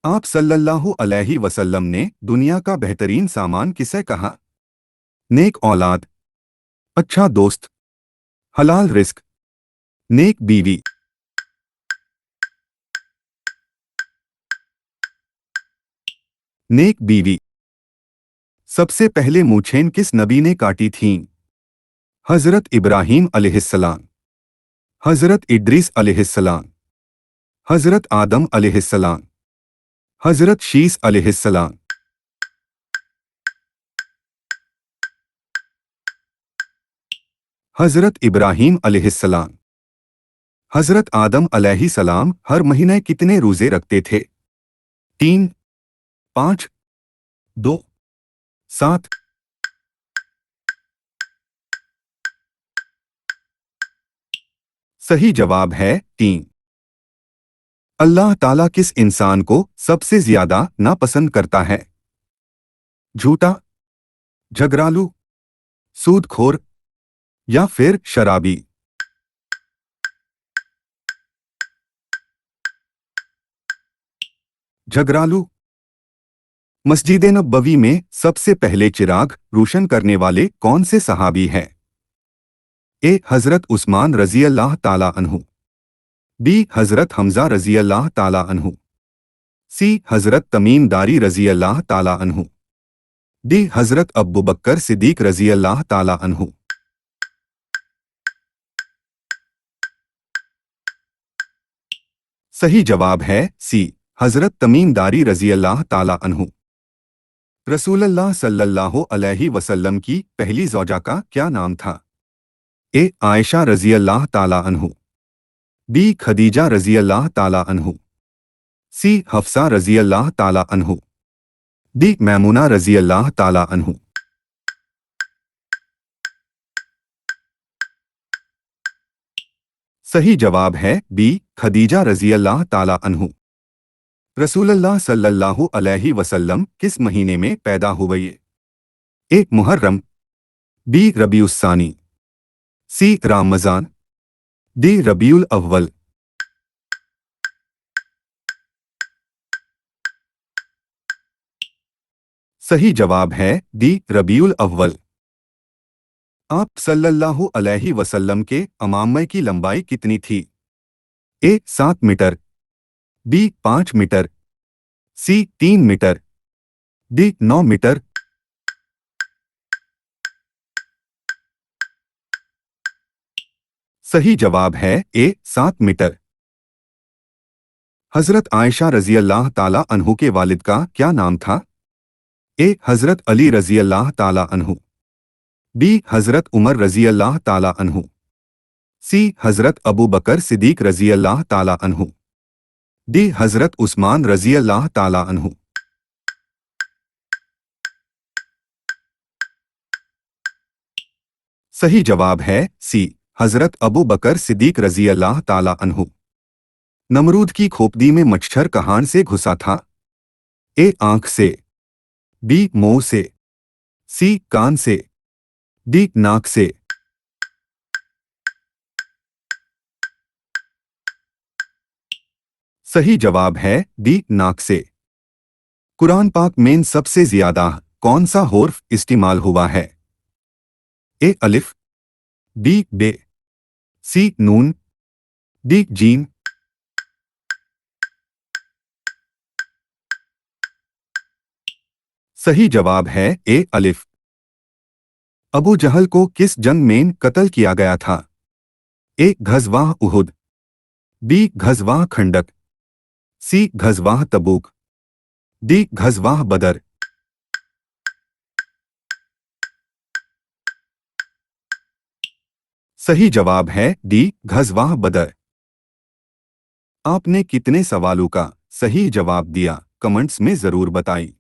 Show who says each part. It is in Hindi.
Speaker 1: आप सल्लल्लाहु अलैहि वसल्लम ने दुनिया का बेहतरीन सामान किसे कहा? नेक औलाद, अच्छा दोस्त, हलाल रिस्क, नेक बीवी। नेक बीवी। सबसे पहले मूछें किस नबी ने काटी थीं? हजरत इब्राहीम अलैहिस्सलाम, हजरत इद्रीस अलैहिस्सलाम, हजरत आदम अलैहिस्सलाम, हजरत शीस अलैहिस्सलाम। हजरत इब्राहीम अलैहिस्सलाम। हजरत आदम अलैहिस्सलाम हर महीने कितने रोजे रखते थे? 3, 5, 2, 7। सही जवाब है 3। अल्लाह ताला किस इंसान को सबसे ज्यादा नापसंद करता है? झूठा, झगड़ालू, सूदखोर या फिर शराबी? झगड़ालू। मस्जिद नबवी में सबसे पहले चिराग रोशन करने वाले कौन से सहाबी हैं? ए हजरत उस्मान रजी अल्लाह ताला अन्हु, बी हजरत हमजा रजी अल्लाह ताला अन्हु, सी हजरत तमीम दारी रजी अल्लाह ताला अन्हु, डी हजरत अब्बू बकर सिद्दीक रजी अल्लाह ताला अन्हु। सही जवाब है सी हजरत तमीम दारी रजी अल्लाह ताला अन्हु। रसूलुल्लाह सल्लल्लाहु अलैहि वसल्लम की पहली ज़ौजा का क्या नाम था? ए आयशा रजी अल्लाह ताला अन्हु, बी खदीजा रजी अल्लाह ताला अन्हु, सी हफ्सा रजी अल्लाह ताला अन्हु, डी मैमुना रजी अल्लाह ताला अन्हु। सही जवाब है बी खदीजा रजी अल्लाह ताला अन्हु। रसूलुल्लाह सल्लल्लाहु अलैहि वसल्लम किस महीने में पैदा हुए? ए मुहर्रम, बी रबीउस्सानी, सी रमज़ान, डी रबीउल अव्वल। सही जवाब है डी रबीउल अव्वल। आप सल्लल्लाहु अलैहि वसल्लम के अमामे की लंबाई कितनी थी? ए 7 मीटर, बी 5 मीटर, सी 3 मीटर, डी 9 मीटर। सही जवाब है ए 7 मीटर। हजरत आयशा रजी अल्लाह ताला अन्हु के वालिद का क्या नाम था? ए हजरत अली रजी अल्लाह ताला अन्हु, बी हजरत उमर रजी अल्लाह ताला अन्हु, सी हजरत अबू बकर सिद्दीक रजी अल्लाह ताला अन्हु, डी हजरत उस्मान रजी अल्लाह ताला अन्हु। सही जवाब है सी हजरत अबू बकर सिद्दीक रजी अल्लाह ताला अन्हु। नमरूद की खोपड़ी में मच्छर कहाँ से घुसा था? ए आंख से, बी मुंह से, सी कान से, डी नाक से। सही जवाब है डी नाक से। कुरान पाक में सबसे ज्यादा कौन सा हर्फ इस्तेमाल हुआ है? ए अलिफ, बी बे, सी नून, डी जीम। सही जवाब है ए अलिफ। अबू जहल को किस जंग में कत्ल किया गया था? ए गज़वाह उहुद, बी गज़वाह खंडक, सी गज़वाह तबूक, डी गज़वाह बदर। सही जवाब है डी गज़वाह बदर। आपने कितने सवालों का सही जवाब दिया, कमेंट्स में जरूर बताएं।